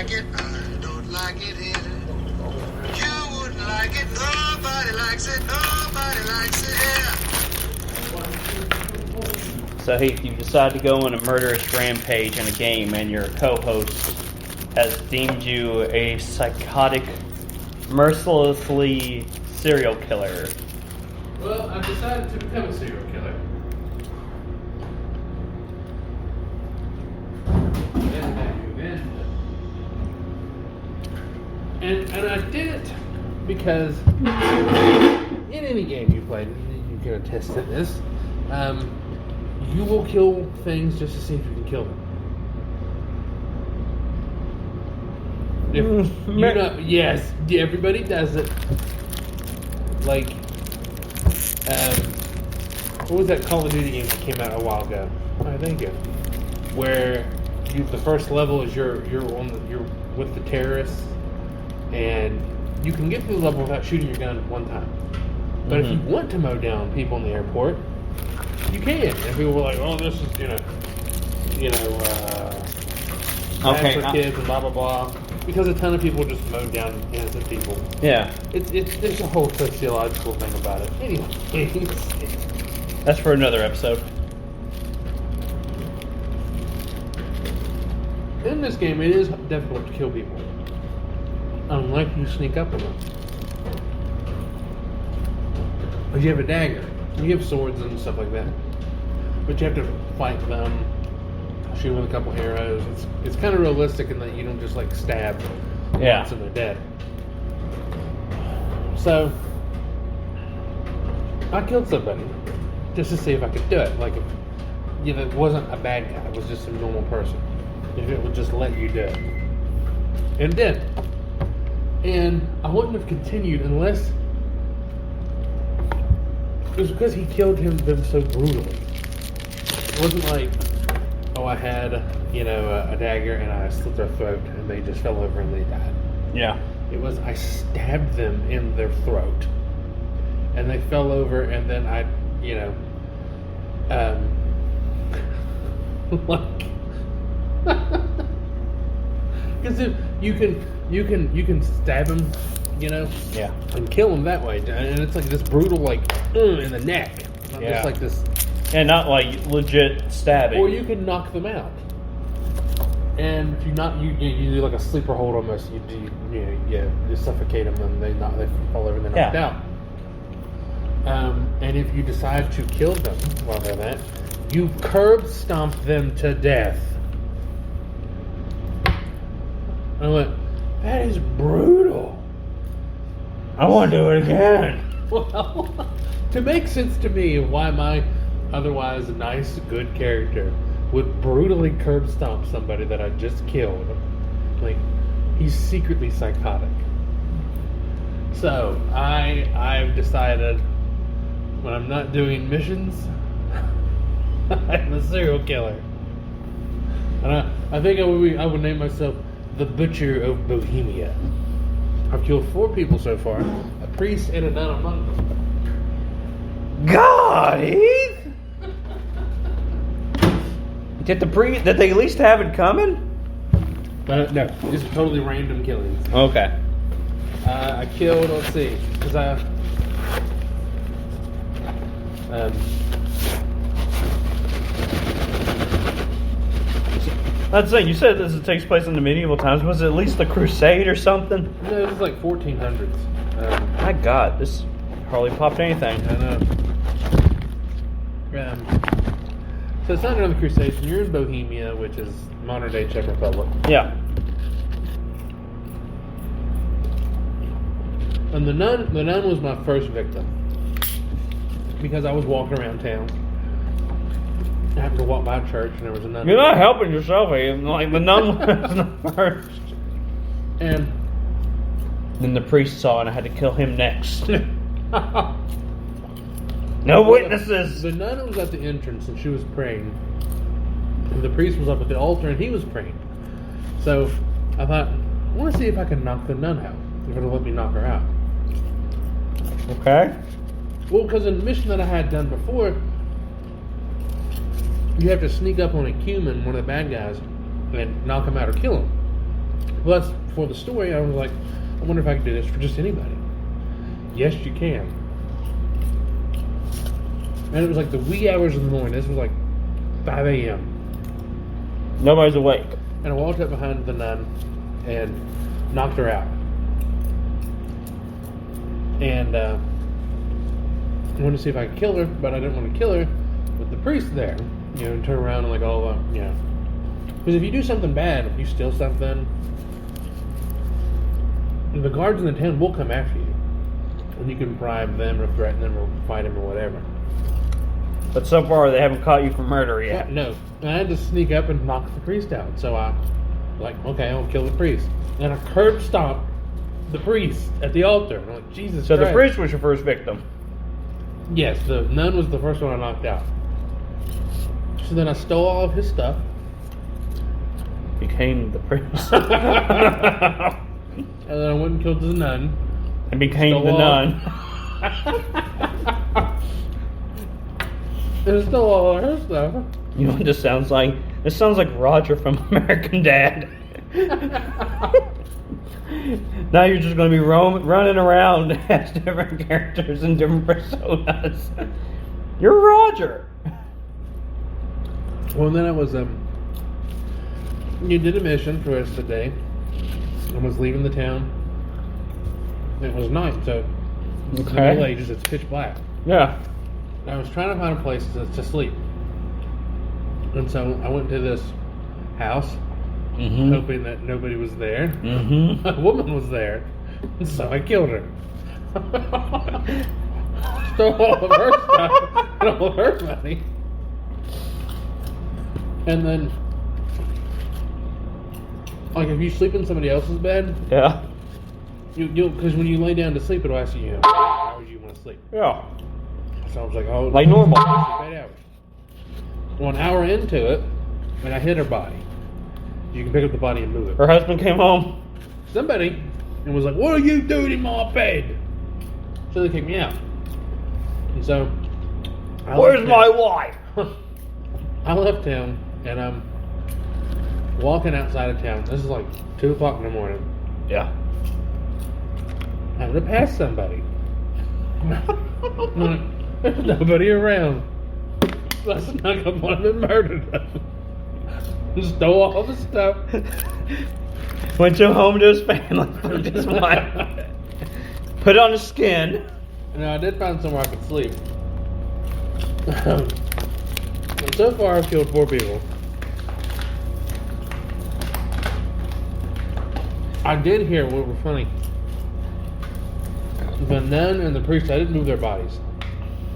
like it, I don't like it either. You wouldn't like it, nobody likes it, nobody likes it, yeah. So Heath, you decide to go on a murderous rampage in a game, and your co-host has deemed you a psychotic, mercilessly serial killer. Well, I've decided to become a serial killer. And I did it because in any game you play, you can attest to this, you will kill things just to see if you can kill them. If you know, yes, everybody does it. Like, what was that Call of Duty game that came out a while ago? Oh, thank you. Where the first level is you're with the terrorists, and you can get through the level without shooting your gun one time. But if you want to mow down people in the airport, you can. And people were like, "Oh, this is bad for kids and blah blah blah." Because a ton of people just mowed down innocent people. Yeah. There's a whole sociological thing about it. Anyway. That's for another episode. In this game, it is difficult to kill people. Unless you sneak up on them. But you have a dagger. You have swords and stuff like that. But you have to fight them. Shoot with a couple arrows. It's kind of realistic in that you don't just like stab once and they're dead. So I killed somebody just to see if I could do it. Like, if it wasn't a bad guy, it was just a normal person. If it would just let you do it, and it did. And I wouldn't have continued unless it was because he killed them so brutally. It wasn't like, oh, I had, a dagger and I slit their throat and they just fell over and they died. Yeah. It was I stabbed them in their throat and they fell over, and then I, like, because if you can stab them, Yeah. and kill them that way, and it's like this brutal, like, in the neck, not just like this. And not like legit stabbing. Or you can knock them out. And if you do like a sleeper hold almost. You suffocate them and they fall over and they're knocked out. And if you decide to kill them while they're that, you curb stomp them to death. And I went, that is brutal. I want to do it again. Well, to make sense to me of why my otherwise nice, good character would brutally curb stomp somebody that I just killed. Like, he's secretly psychotic. So, I've decided when I'm not doing missions, I'm a serial killer. And I think I would name myself the Butcher of Bohemia. I've killed 4 people so far, a priest and a nun among them. God, Heath! Did they at least have it coming? No, these are totally random killings. Okay. I killed, let's see, because That's the thing, you said this takes place in the medieval times. Was it at least a crusade or something? no, this is like 1400s. My God, this hardly popped anything. I know. So it's not during the Crusades, and you're in Bohemia, which is modern day Czech Republic. Yeah. And the nun was my first victim. Because I was walking around town. I happened to walk by a church and there was a nun. You're not helping yourself, Abe. Like, the nun was the first. And then the priest saw and I had to kill him next. No witnesses! The nun was at the entrance and she was praying. And the priest was up at the altar and he was praying. So I thought, I want to see if I can knock the nun out. If it'll let me knock her out. Okay. Well, because in the mission that I had done before, you have to sneak up on a human, one of the bad guys, and knock him out or kill him. Well, that's for the story. I was like, I wonder if I could do this for just anybody. Yes, you can. And it was like the wee hours of the morning. This was like 5 a.m. Nobody's awake. And I walked up behind the nun and knocked her out. And I wanted to see if I could kill her, but I didn't want to kill her with the priest there. You know, and turn around and like all, you know. Because if you do something bad, if you steal something, the guards in the town will come after you. And you can bribe them or threaten them or fight them or whatever. But so far, they haven't caught you for murder Yeah, yet. no. And I had to sneak up and knock the priest out. So I, like, okay, I'll kill the priest. And I curb stomped the priest at the altar. And I'm like, Jesus So Christ. the priest was your first victim. Yes, the nun was the first one I knocked out. So then I stole all of his stuff. Became the priest. And then I went and killed the nun. And became Stole the all- nun. And I stole all of her stuff. You know what this sounds like? This sounds like Roger from American Dad. Now you're just going to be running around as different characters and different personas. You're Roger. Well, and then I was, you did a mission for us today. I was leaving the town. It was night, so it's the Middle Ages, it's pitch black. Yeah. I was trying to find a place to sleep. And so I went to this house, Mm-hmm. hoping that nobody was there. Mm-hmm. A woman was there. And so I killed her. Stole all of her stuff and all of her money. And then, like, if you sleep in somebody else's bed, Yeah. because when you lay down to sleep, it'll ask you, how many hours you want to sleep. Yeah. So I was like, oh, Like normal. sleep 8 hours. Well, an hour into it, and I hit her body. You can pick up the body and move it. Her husband came home. Somebody and was like, "What are you doing in my bed?" So they kicked me out. And so, I Where's left my town. wife? I left town and I'm walking outside of town. This is like 2 o'clock in the morning. Yeah. I'm gonna pass somebody. There's nobody around. So I snuck up on them and murdered them. Stole all the stuff. Went to home to his family, fucked his wife, put on his skin. Now I did find somewhere I could sleep. And so far I've killed 4 people. I did hear what was funny. The nun and the priest, I didn't move their bodies.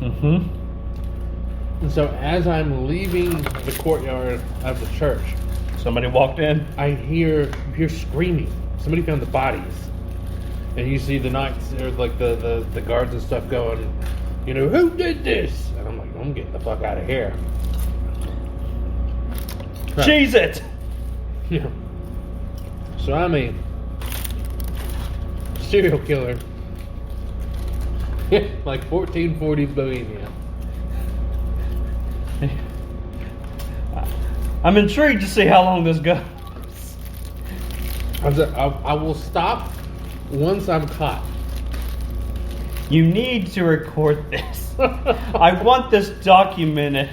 Mm-hmm. And so as I'm leaving the courtyard of the church, Somebody walked in. I hear screaming. Somebody found the bodies. And you see the knights, or like the guards and stuff going, you know, who did this? And I'm like, I'm getting the fuck out of here. Cheese it! Yeah. So I'm a serial killer. Like 1440s Bohemia. I'm intrigued to see how long this goes. I will stop once I'm caught. You need to record this. I want this documented.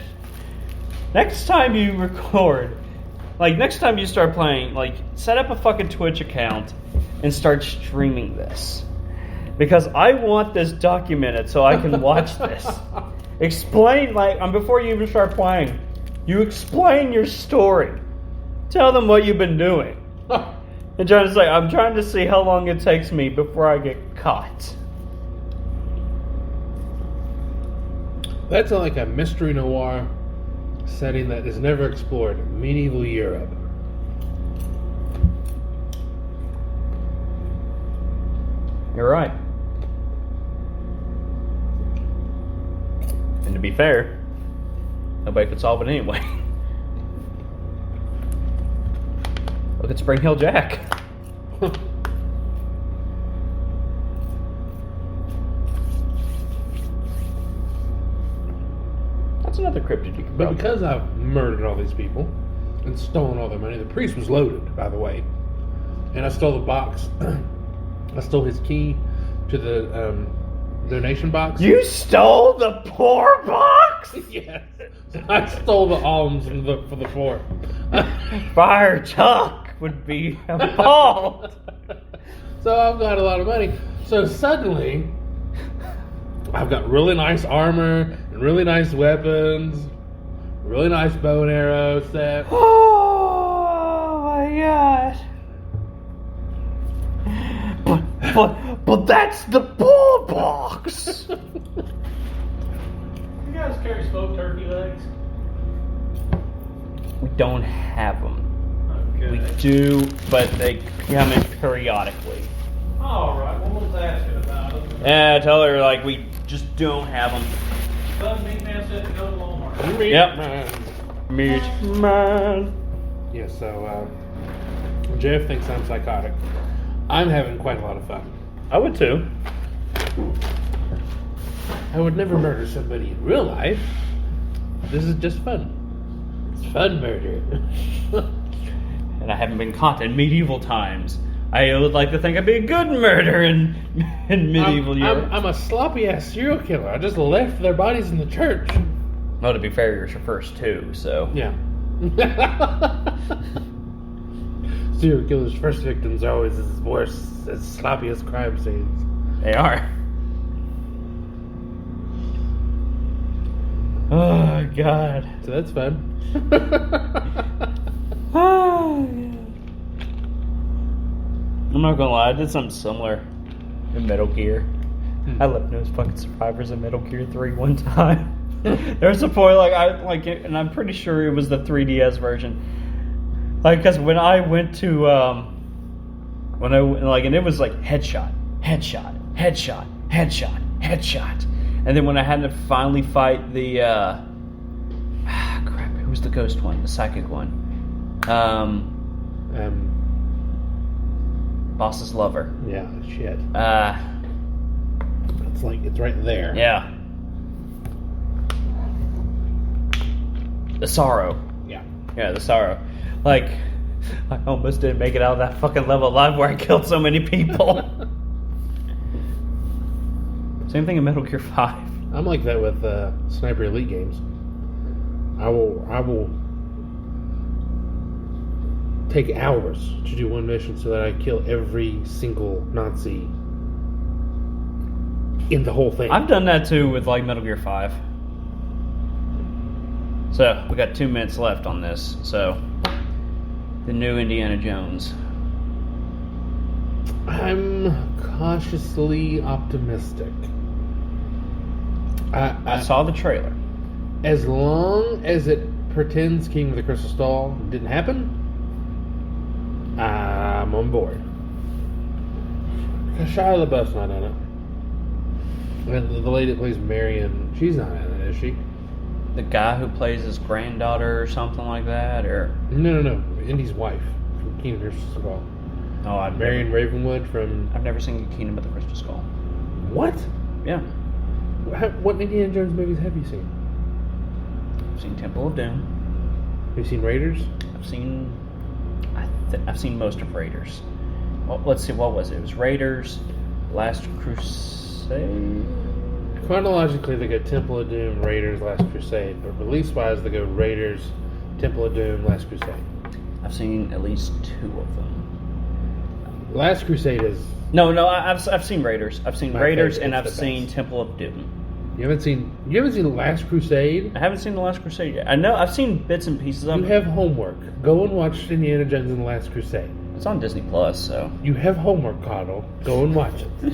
Next time you record, like next time you start playing, like set up a fucking Twitch account and start streaming this. Because I want this documented so I can watch this. Explain, like, before you even start playing, you explain your story. Tell them what you've been doing. And trying to say, I'm trying to see how long it takes me before I get caught. That's like a mystery noir setting that is never explored. Medieval Europe. You're right. And to be fair, nobody could solve it anyway. Look at Spring Hill Jack. That's another cryptid you could But probably... because I've murdered all these people and stolen all their money, the priest was loaded, by the way. and I stole the box. I stole his key to the donation box. You stole the poor box? Yes. I stole the alms for the poor. Friar Tuck would be appalled. So I've got a lot of money. So suddenly, I've got really nice armor and really nice weapons, really nice bow and arrow set. Oh my god. But that's the poor box. You guys carry smoked turkey legs? We don't have them. Okay. We do, but they come in periodically. Alright, well, was asking about them. Yeah, tell her like we just don't have them. But Meat Man said to go to Walmart. Yep. Man. Meat man. Yeah, so Jeff thinks I'm psychotic. I'm having quite a lot of fun. I would too. I would never murder somebody in real life. This is just fun. It's fun murder. And I haven't been caught in medieval times. I would like to think I'd be a good murderer in medieval Europe. I'm a sloppy ass serial killer. I just left their bodies in the church. Well, to be fair, you're your first two, so. Yeah. Serial killers' first victims are always as worse as sloppiest crime scenes. They are. Oh, God. So that's fun. Oh, yeah. I'm not gonna lie, I did something similar in Metal Gear. I left no fucking survivors in Metal Gear 3 one time. There was a point and I'm pretty sure it was the 3DS version. Like, because when I went to and it was like headshot, and then when I had to finally fight the crap, who was the ghost one, the psychic one, boss's lover. Yeah, shit. It's right there. Yeah. The sorrow. Yeah. Yeah, the sorrow. Like, I almost didn't make it out of that fucking level alive where I killed so many people. Same thing in Metal Gear 5. I'm like that with Sniper Elite games. I will take hours to do one mission so that I kill every single Nazi in the whole thing. I've done that too with like Metal Gear 5. So, we got 2 minutes left on this. So, the new Indiana Jones. I'm cautiously optimistic. I saw the trailer. As long as it pretends King of the Crystal Skull didn't happen, I'm on board. Because Shia LaBeouf's not in it. And the lady that plays Marion, she's not in it, is she? The guy who plays his granddaughter or something like that, or No. Indy's wife from King of the Crystal Skull. oh, Marion Ravenwood from... I've never seen Kingdom of the Crystal Skull. What? Yeah, What Indiana Jones movies have you seen? I've seen Temple of Doom. Have you seen Raiders? I've seen most of Raiders. Well, let's see, what was it? It was Raiders, Last Crusade. Chronologically, they go Temple of Doom, Raiders, Last Crusade. But release-wise, they go Raiders, Temple of Doom, Last Crusade. I've seen at least 2 of them. Last Crusade is... No, I've seen Raiders. I've seen My Raiders, favorite. and It's I've the seen best. Temple of Doom. You haven't seen Last Crusade? I haven't seen the Last Crusade yet. I know I've seen bits and pieces of You it. have homework. Go and watch Indiana Jones and the Last Crusade. It's on Disney Plus, so You have homework, Cottle. Go and watch it.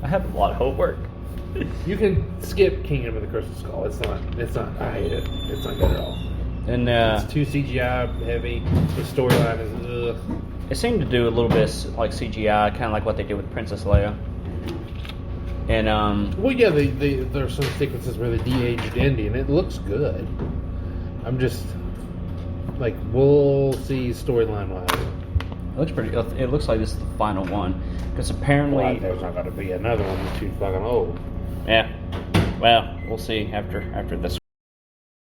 I have a lot of homework. You can skip Kingdom of the Crystal Skull. It's not, I hate it. It's not good at all. And It's too CGI heavy. The storyline is, ugh. it seemed to do a little bit like CGI, kind of like what they did with Princess Leia. And Well, yeah, there are some sequences where they de-aged Indy, and it looks good. I'm just, like, we'll see storyline-wise. it looks pretty. It looks like this is the final one, because apparently, Well, there's not going to be another one that's too fucking old. yeah. Well, we'll see after this.